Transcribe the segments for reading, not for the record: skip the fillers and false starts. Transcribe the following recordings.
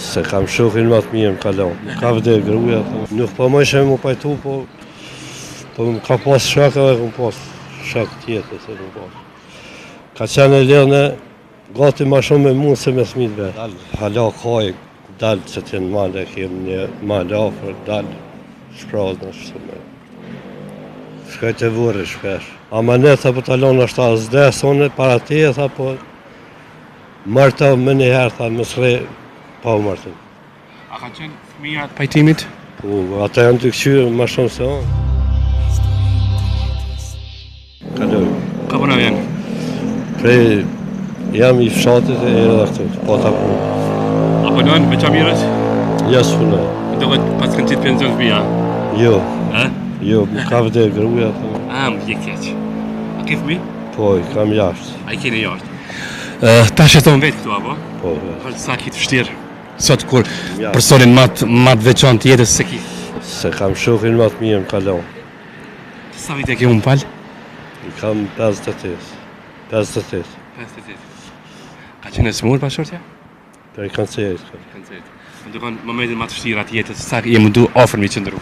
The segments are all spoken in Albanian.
Se kam shokin më të mirë më kalon. Ka vdek gruaja. Nuk po më ishe më pajtu, po më ka pas shak edhe kom pas shak tjetër se më pas. Ka qenë e lene gati ma shumë me mund se me fëmijët vetë. Hala kaj, dalë që t'jenë male, kemë një male afër, dalë shpraz në shumë. Shkaj të vore shpesh. Ama ne tha po talon është ta zdesone, para te tha po marta më njëherë tha më sre pa u martu. A ka qenë fëmija të pajtimit? Po, ata janë të këqyrë ma shumë se onë. Kaloj. Ka përna vjen? Prej, jam i fshatit e edhe këtu, po ta punë. A punojnë me qamirës? Ja s'punoj. Do këtë pas kënë qitë penzion fëmija? Jo, E? jo, më ka vdek gruaja. A, më vje keq. A ke fëmi? Po, i kam jashtë. A i keni jashtë? Ta shëton vetë këtu, apo? Po, Sa ki të vështirë? Sot kur Ja. personin ma të veçan të jetës se ki? se kam shokin më të mirë më kalon. Sa vite ke unë palë? I kam 58. 58. 58. Ka qenë e smurë pashortja? Prej kancerit. Kancerit. Më dukon momentin ma të vështira të jetës, sa je më du ofër mi qëndru?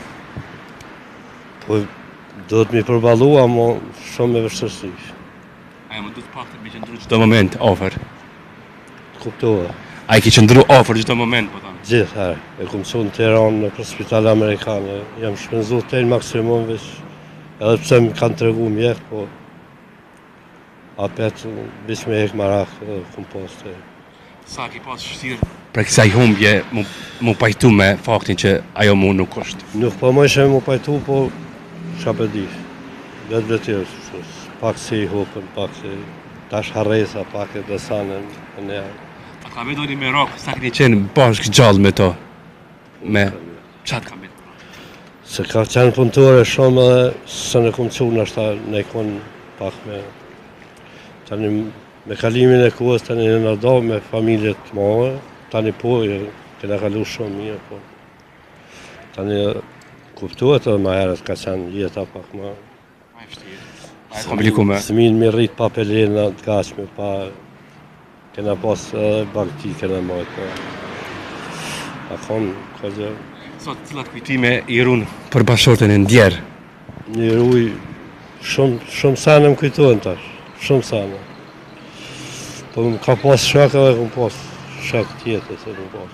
Po, do të mi përbalu, ama shumë me vështërsi. A më du të pak të mi qëndru çdo moment ofër? Kuptova. A i ki qëndru ofër çdo moment, po thamë? Gjithë herë. E kom qenë në Tiranë në për spital amerikane. Jam shpenzu të në maksimum veç. Edhe pse më kanë tregu mjek, po apet veç me hek marak edhe kom pas të. Sa ki pas vështirë? Për kësaj humbje mu pajtu me faktin që ajo mu nuk është. Nuk po më ishe më pajtu, po qa për dish. Vetë vletyrë, pak si i hupën, pak si tash harresa, pak e desanën e njerë. A ka me doni me rock, sa këni qenë bashkë gjallë me to? Me qatë ka me? Se ka qenë punëtore shumë edhe se në kom qunë është ta ne konë pak me... Tani me kalimin e kohës tani në nërdo me familje të mëve, tani po, këna kalu shumë mirë, po. Tani kuptuhet edhe ma herët ka qenë jeta pak ma... Ma e vështirë. Ma e komplikume. Fëmin me rrit pa pelena të gashme, pa... Kena pas bakti, kena majtë, po. A konë, ka gjë... Sot cilat kujtime i runë për bashortën e ndjerë? Një ruj, shumë sanë më kujtojnë tash, shumë sanë. Po më ka pas shak edhe kom pas shak tjetër se kom pas.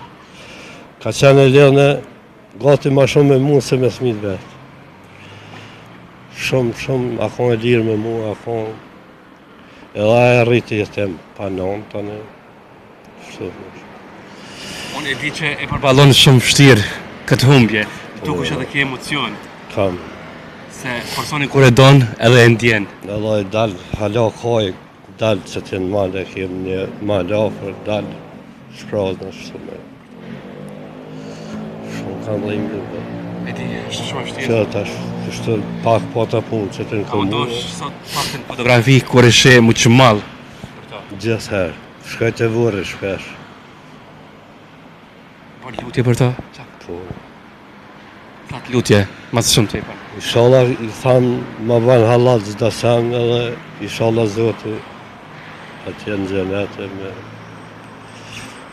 Ka qenë e lene gati ma shumë me mund se me fëmijët vetë. Shumë, akon e lirë me mu, akon... Edhe e rriti jetem pa non, tani... Unë e di që e përballon shumë vështirë këtë humbje, dukush edhe ke emocion. Kam. Se personi kur e don edhe e ndjen. Edhe e dalë, hala kaj, dalë që t'jenë male, kemë një male afër, dalë shpraz në shumë. Shumë kam dhe imë dhe. E di, është shumë vështirë. Që tash, kështë pak po të punë që të në Ka më komu. dosh sot paktën fotografi kur e she mu që malë. Gjithë herë, shkaj të vore shpesh. Po lutje për to? Po, Fat lutje, mas shumë të i pa. inshallah i thamë, ma banë halat zda sen edhe inshallah Zoti atje në gjenete me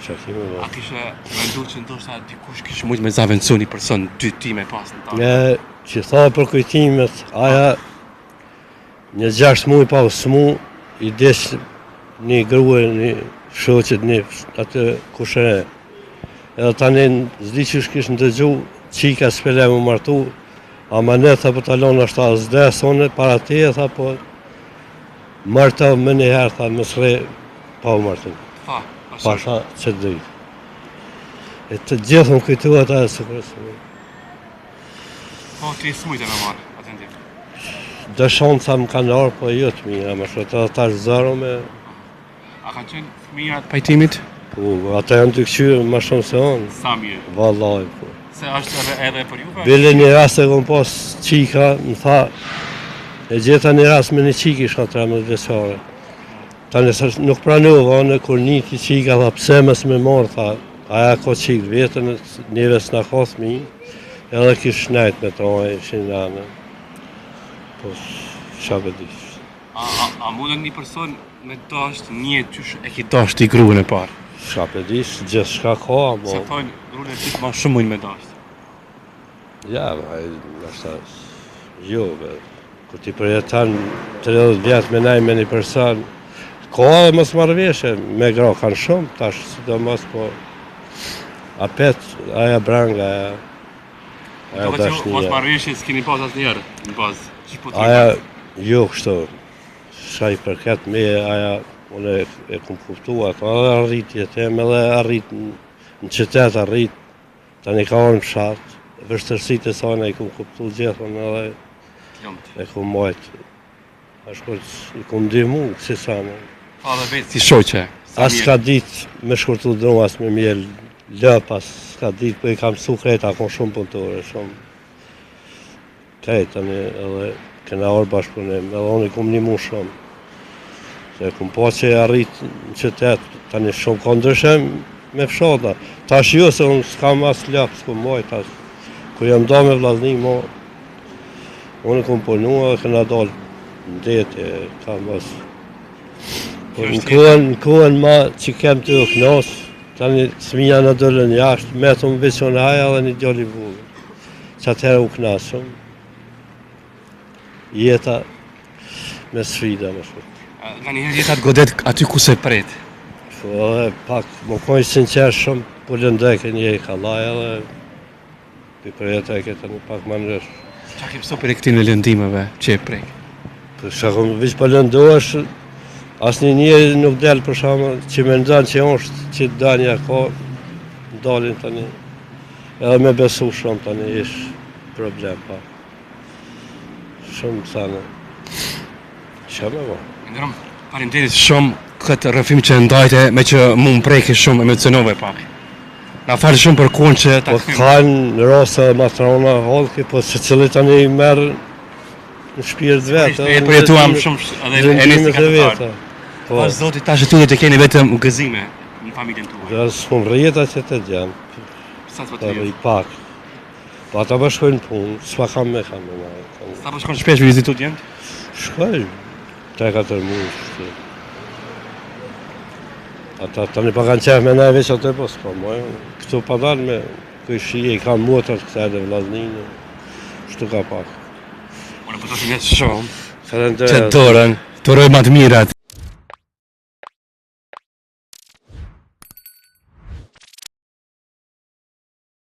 shakime A me. kishe mendu që ndoshta dikush kishë mujtë me zavendësu një person dy ti me pas në ta? Nga që tha për kujtimet, aja një 6 muaj pa usmu, i desh një grue, një shoqet, një atë kushëre. Edhe tani zdi që shkish në dëgju, qika s'pele më martu, ama ne tha po talon është ta zdesone, para te tha po marta më njëherë tha më sre pa u martu. Pa, Pasha që të dhejtë. E të gjithë më kujtuat aje së kërësë. Po, ti smujtë me marë, atë ndim. Dëshonë sa më kanë arë, po jo të mija, më shëtë edhe tash zaro me... A kanë qenë fëmija të pajtimit? Po, ata janë të këqyrë ma shumë se onë. Sa mirë. Vallaj, po. Se është edhe për juve? Bile një rast e kom pas qika, më tha, e gjeta një rast me një qiki shka 13 vjeçare. Tani nuk pranova, në kur niti qika, tha, pse mes me marë, tha, aja ka qikë vetën, njëve s'na ka thmi, edhe kish shnajt me to, e ishin nane. Po, qa bëdish. A mundën një person me dasht një qysh e ki dasht i gruën e parë? Shka për dish, gjithë shka ka, Sa mo... thonë, grunë e ti ma shumë mujnë me dashtë. Ja, nështë jo, kur ti përjetan 30 vjetë me nej me një person, ka edhe mos marrëveshje, me gra kanë shumë, tash sidomos po... Apet, aja branga, aja Mos dashnia. marrëveshje s'keni pas asë njerë, në bazë. Qish po të Aja, jo kështu, shka i përket me, aja, unë e kum kuptu ato, edhe arritje tem, edhe arrit në qytet arrit, tani ka orë në fshat, vështërsitë e sana i kum kuptu gjithën edhe e kum majtë. Ashkot i kum ndihmu, si sana. Pa dhe vetë si shoqe. As s'ka dit me shkurtu dru, as me mjell lëpas, s'ka dit, po i kam su krejta, kon shumë punëtore, shumë. Krejt, tani edhe kena orë bashkëpunim, edhe unë i kum ndimu shumë. Se kum po që e arrit në qytet, tani shumë ka ndryshem me fshata. Tash jo se unë s'kam as lëp, s'kum moj, tash. Kur jam da me vllazni, unë kum punu edhe kena dalë në detje, kam as... Po në kohën ma që kem të u knas, tani s'mija në dëllën jashtë, me të më vision haja dhe një djali vogël. Që atëherë u knasëm. Jeta me sfida më shumë. Nga njëherë jetat godet aty ku se pret. Po edhe pak, më kojnë sinqer shumë, po lëndeke një i kalaj edhe për jetë e këtë një pak më nërësh. Qa ke pëso për e këti në lëndimeve që e prek? Për shakëm, vish për lëndohesh, asë një nuk delë për shamë që me ndonë që është që danja ka, dalin tani. Edhe me besu shumë tani ish problem pa. Shumë sana. Që me ba? Ndërëm, parimderit shumë këtë rëfim që ndajte me që mu më preke shumë emocionove pak. Na falë shumë për kohën që ta Po kanë në rrasë dhe matrona halki, po se cili tani merë në shpirt vetë. E përjetuam shumë edhe e nisi ka të tarë. Po, Pas zotit tash ty të keni vetëm gëzime në familjen tuaj. dhe s'kum rrjeta që të gjenë, Sa të të vëtë rri pak. Po ata më shkojnë punë, s'pa kam me kam me ma. Sa po shkon shpesh me vizitu djemë? Shkoj, 3-4 muaj. Ata tani pa kanë qef me ne veç atë po s'ka moj. Këtu pa dalë me këj shije, i kam motër këta edhe vllazninë. Shtu ka pak. Unë po të të shumë. Falenderoj. Që dorën, të rojë më të mirat.